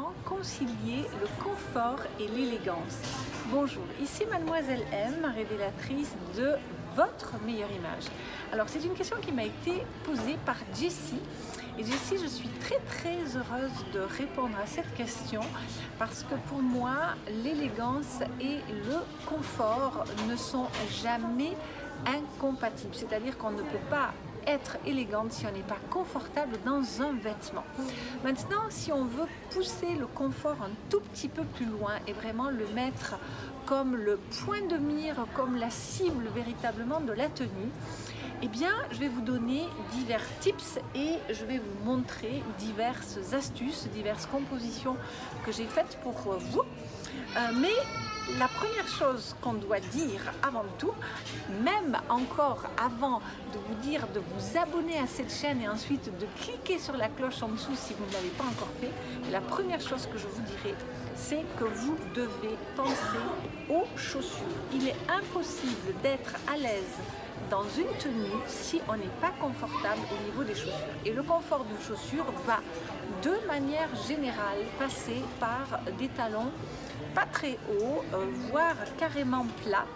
comment concilier le confort et l'élégance. Bonjour, ici Mademoiselle M, révélatrice de votre meilleure image. Alors c'est une question qui m'a été posée par Jessie. Et Jessie, je suis très heureuse de répondre à cette question parce que pour moi, l'élégance et le confort ne sont jamais incompatibles. C'est-à-dire qu'on ne peut pas être élégante si on n'est pas confortable dans un vêtement. Maintenant, si on veut pousser le confort un tout petit peu plus loin et vraiment le mettre comme le point de mire, comme la cible véritablement de la tenue, eh bien, je vais vous donner divers tips et je vais vous montrer diverses astuces, diverses compositions que j'ai faites pour vous. Mais la première chose qu'on doit dire avant tout, même encore avant de vous dire de vous abonner à cette chaîne et ensuite de cliquer sur la cloche en dessous si vous ne l'avez pas encore fait, la première chose que je vous dirai, c'est que vous devez penser aux chaussures. Il est impossible d'être à l'aise dans une tenue si on n'est pas confortable au niveau des chaussures. Et le confort d'une chaussure va de manière générale passer par des talons pas très hauts, voire carrément plats.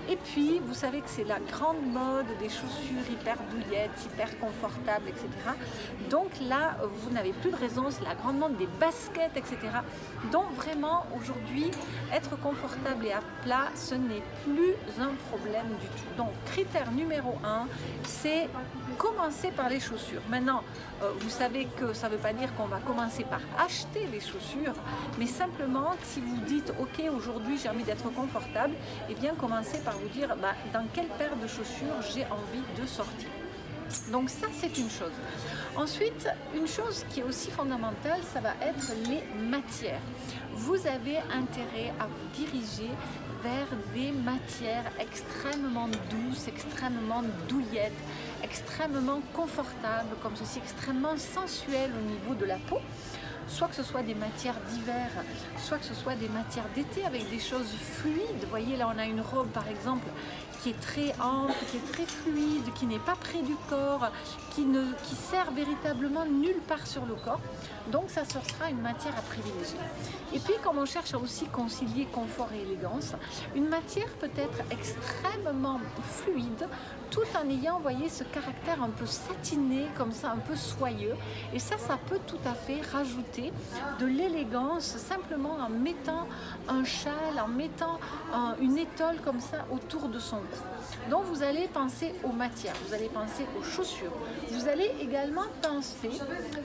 Et puis, vous savez que c'est la grande mode des chaussures hyper douillettes, hyper confortables, etc. Donc là, vous n'avez plus de raison, c'est la grande mode des baskets, etc. Donc vraiment, aujourd'hui, être confortable et à plat, ce n'est plus un problème du tout. Donc, critère numéro 1, c'est commencer par les chaussures. Maintenant, vous savez que ça ne veut pas dire qu'on va commencer par acheter les chaussures, mais simplement, si vous dites, ok, aujourd'hui j'ai envie d'être confortable, et bien commencez par vous dire dans quelle paire de chaussures j'ai envie de sortir. Donc ça, c'est une chose. Ensuite, une chose qui est aussi fondamentale, ça va être les matières. Vous avez intérêt à vous diriger vers des matières extrêmement douces, extrêmement douillettes, extrêmement confortables, comme ceci, extrêmement sensuelles au niveau de la peau. Soit que ce soit des matières d'hiver, soit que ce soit des matières d'été avec des choses fluides. Vous voyez, là on a une robe par exemple qui est très ample, qui est très fluide, qui n'est pas près du corps, qui sert véritablement nulle part sur le corps. Donc ça sera une matière à privilégier. Et puis comme on cherche à aussi concilier confort et élégance, une matière peut être extrêmement fluide tout en ayant, vous voyez, ce caractère un peu satiné, comme ça, un peu soyeux. Et ça peut tout à fait rajouter de l'élégance simplement en mettant un châle, en mettant une étole comme ça autour de son cou. Donc vous allez penser aux matières, vous allez penser aux chaussures, vous allez également penser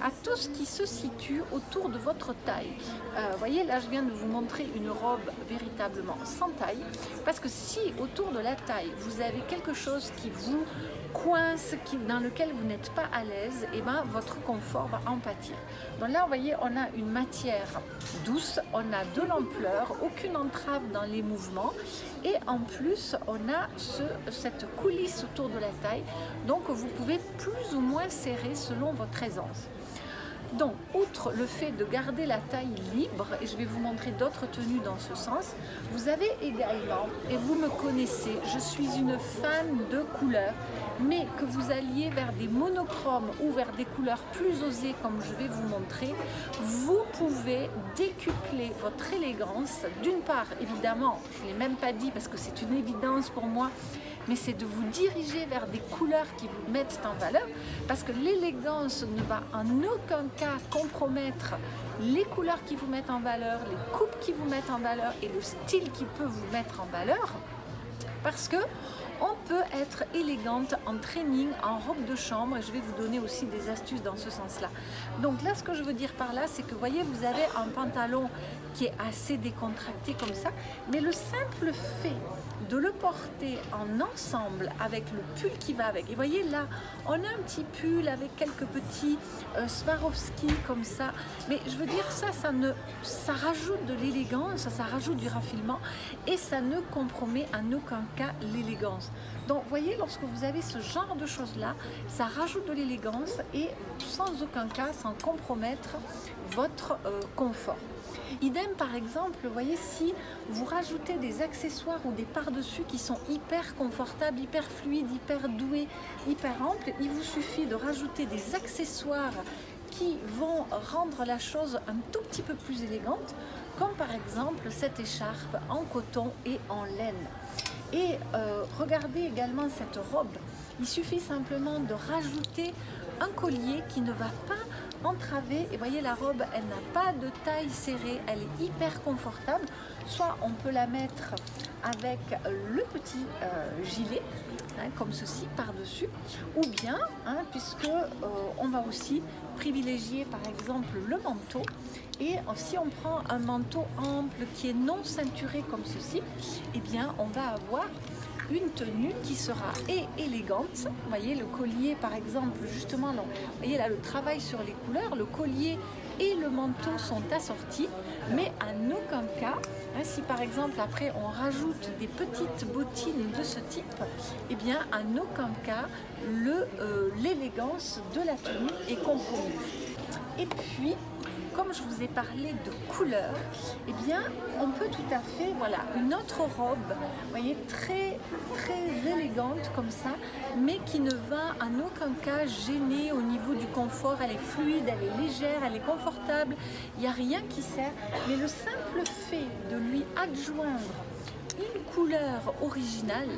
à tout ce qui se situe autour de votre taille. Vous voyez, là je viens de vous montrer une robe véritablement sans taille, parce que si autour de la taille vous avez quelque chose qui vous coince, dans lequel vous n'êtes pas à l'aise, et bien votre confort va en pâtir. Donc là vous voyez, on a une matière douce, on a de l'ampleur, aucune entrave dans les mouvements, et en plus on a cette coulisse autour de la taille, donc vous pouvez plus ou moins serrer selon votre aisance. Donc, outre le fait de garder la taille libre, et je vais vous montrer d'autres tenues dans ce sens, vous avez également, et vous me connaissez, je suis une fan de couleurs, mais que vous alliez vers des monochromes ou vers des couleurs plus osées comme je vais vous montrer, vous pouvez décupler votre élégance. D'une part, évidemment, je ne l'ai même pas dit parce que c'est une évidence pour moi, mais c'est de vous diriger vers des couleurs qui vous mettent en valeur, parce que l'élégance ne va en aucun cas compromettre les couleurs qui vous mettent en valeur, les coupes qui vous mettent en valeur et le style qui peut vous mettre en valeur, parce que on peut être élégante en training, en robe de chambre, et je vais vous donner aussi des astuces dans ce sens-là. Donc là, ce que je veux dire par là, c'est que, vous voyez, vous avez un pantalon qui est assez décontracté comme ça, mais le simple fait de le porter en ensemble avec le pull qui va avec. Et vous voyez, là, on a un petit pull avec quelques petits Swarovski comme ça, mais je veux dire, ça rajoute de l'élégance, ça rajoute du raffinement, et ça ne compromet en aucun cas l'élégance. Donc, vous voyez, lorsque vous avez ce genre de choses-là, ça rajoute de l'élégance et sans aucun cas, sans compromettre votre confort. Idem par exemple, vous voyez, si vous rajoutez des accessoires ou des par-dessus qui sont hyper confortables, hyper fluides, hyper doués, hyper amples, il vous suffit de rajouter des accessoires qui vont rendre la chose un tout petit peu plus élégante, comme par exemple cette écharpe en coton et en laine. Et regardez également cette robe, il suffit simplement de rajouter un collier qui ne va pas entraver, et voyez la robe, elle n'a pas de taille serrée, elle est hyper confortable. Soit on peut la mettre avec le petit gilet, comme ceci par-dessus, ou bien, puisque on va aussi privilégier par exemple le manteau, et si on prend un manteau ample qui est non ceinturé comme ceci, eh bien on va avoir une tenue qui sera élégante. Vous voyez le collier par exemple, justement, là, vous voyez là le travail sur les couleurs, le collier et le manteau sont assortis, mais en aucun cas, si par exemple après on rajoute des petites bottines de ce type, eh bien en aucun cas l'élégance de la tenue est compromise. Et puis, comme je vous ai parlé de couleurs, eh bien, on peut tout à fait, voilà, une autre robe, vous voyez, très élégante comme ça, mais qui ne va en aucun cas gêner au niveau du confort. Elle est fluide, elle est légère, elle est confortable, il n'y a rien qui sert, mais le simple fait de lui adjoindre une couleur originale,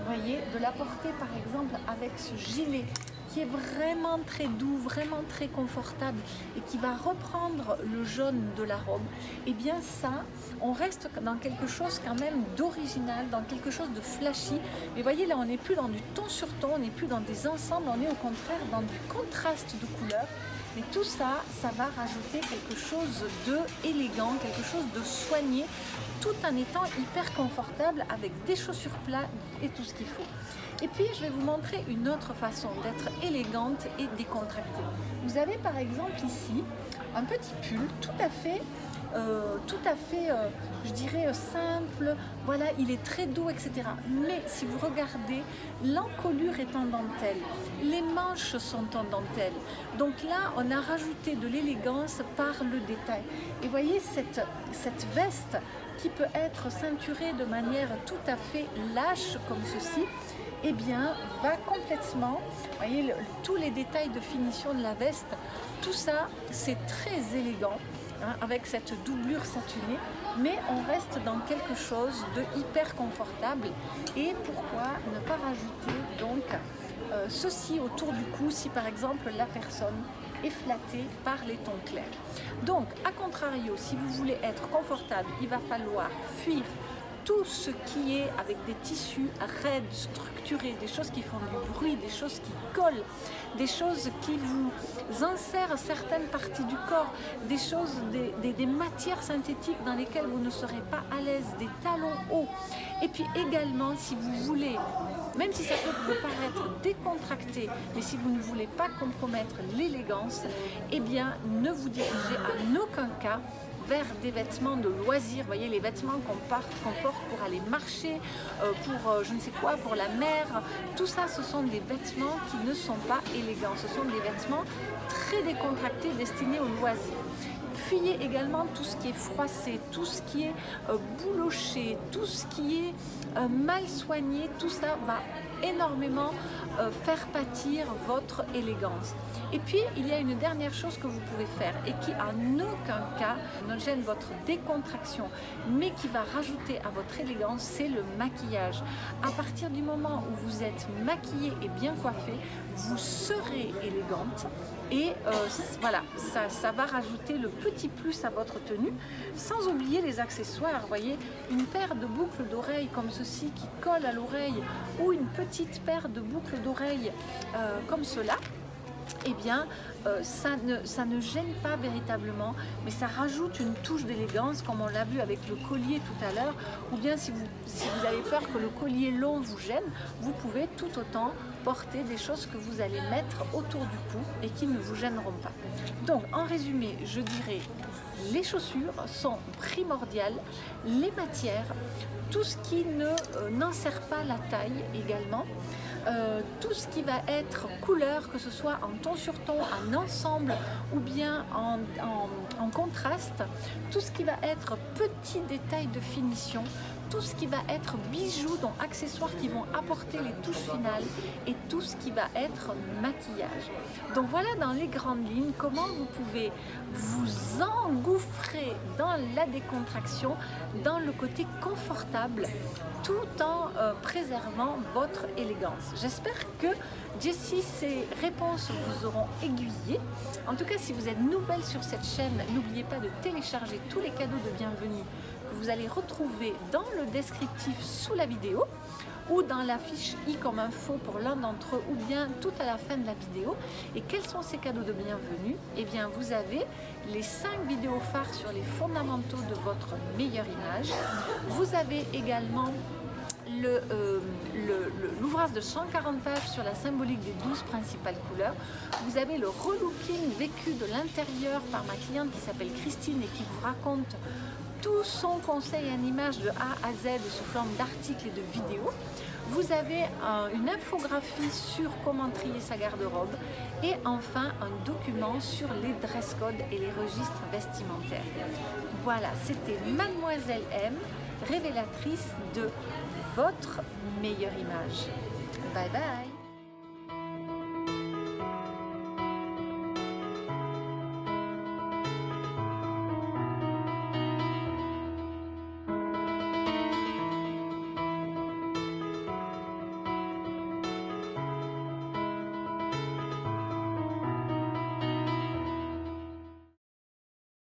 vous voyez, de la porter par exemple avec ce gilet, qui est vraiment très doux, vraiment très confortable et qui va reprendre le jaune de la robe, et bien ça, on reste dans quelque chose quand même d'original, dans quelque chose de flashy. Mais voyez là, on n'est plus dans du ton sur ton, on n'est plus dans des ensembles, on est au contraire dans du contraste de couleurs. Mais tout ça, ça va rajouter quelque chose d'élégant, quelque chose de soigné, tout en étant hyper confortable avec des chaussures plates et tout ce qu'il faut. Et puis, je vais vous montrer une autre façon d'être élégante et décontractée. Vous avez par exemple ici un petit pull tout à fait, je dirais simple, voilà, il est très doux, etc. Mais si vous regardez, l'encolure est en dentelle, les manches sont en dentelle. Donc là, on a rajouté de l'élégance par le détail. Et voyez cette veste qui peut être ceinturée de manière tout à fait lâche comme ceci, eh bien, va complètement, vous voyez, tous les détails de finition de la veste, tout ça, c'est très élégant, avec cette doublure satinée, mais on reste dans quelque chose de hyper confortable. Et pourquoi ne pas rajouter donc ceci autour du cou si par exemple la personne est flattée par les tons clairs. Donc, à contrario, si vous voulez être confortable, il va falloir fuir tout ce qui est avec des tissus raides, structurés, des choses qui font du bruit, des choses qui collent, des choses qui vous insèrent certaines parties du corps, des choses, des matières synthétiques dans lesquelles vous ne serez pas à l'aise, des talons hauts. Et puis également, si vous voulez, même si ça peut vous paraître décontracté, mais si vous ne voulez pas compromettre l'élégance, eh bien, ne vous dirigez en aucun cas vers des vêtements de loisirs, vous voyez les vêtements qu'on porte pour aller marcher, pour je ne sais quoi, pour la mer, tout ça ce sont des vêtements qui ne sont pas élégants, ce sont des vêtements très décontractés destinés aux loisirs. Fuyez également tout ce qui est froissé, tout ce qui est bouloché, tout ce qui est mal soigné, tout ça va énormément faire pâtir votre élégance. Et puis il y a une dernière chose que vous pouvez faire et qui en aucun cas ne gêne votre décontraction, mais qui va rajouter à votre élégance, c'est le maquillage. À partir du moment où vous êtes maquillée et bien coiffée, vous serez élégante. Et voilà, ça va rajouter le petit plus à votre tenue, sans oublier les accessoires. Vous voyez, une paire de boucles d'oreilles comme ceci qui colle à l'oreille, ou une petite paire de boucles d'oreilles comme cela, eh bien, ça ne gêne pas véritablement, mais ça rajoute une touche d'élégance, comme on l'a vu avec le collier tout à l'heure. Ou bien si vous avez peur que le collier long vous gêne, vous pouvez tout autant porter des choses que vous allez mettre autour du cou et qui ne vous gêneront pas. Donc, en résumé, je dirais, les chaussures sont primordiales, les matières, tout ce qui n'insère pas la taille également, tout ce qui va être couleur, que ce soit en ton sur ton, en ensemble ou bien en contraste, tout ce qui va être petits détails de finition, tout ce qui va être bijoux, donc accessoires qui vont apporter les touches finales et tout ce qui va être maquillage. Donc voilà dans les grandes lignes comment vous pouvez vous engouffrer dans la décontraction, dans le côté confortable, tout en préservant votre élégance. J'espère que Jessie, ces réponses vous auront aiguillé. En tout cas, si vous êtes nouvelle sur cette chaîne, n'oubliez pas de télécharger tous les cadeaux de bienvenue que vous allez retrouver dans le descriptif sous la vidéo ou dans la fiche i comme info pour l'un d'entre eux ou bien tout à la fin de la vidéo. Et quels sont ces cadeaux de bienvenue? Eh bien, vous avez les 5 vidéos phares sur les fondamentaux de votre meilleure image. Vous avez également l'ouvrage de 140 pages sur la symbolique des 12 principales couleurs. Vous avez le relooking vécu de l'intérieur par ma cliente qui s'appelle Christine et qui vous raconte tout son conseil en images de A à Z sous forme d'articles et de vidéos. Vous avez une infographie sur comment trier sa garde-robe et enfin un document sur les dress codes et les registres vestimentaires. Voilà, c'était Mademoiselle M, révélatrice de votre meilleure image. Bye bye!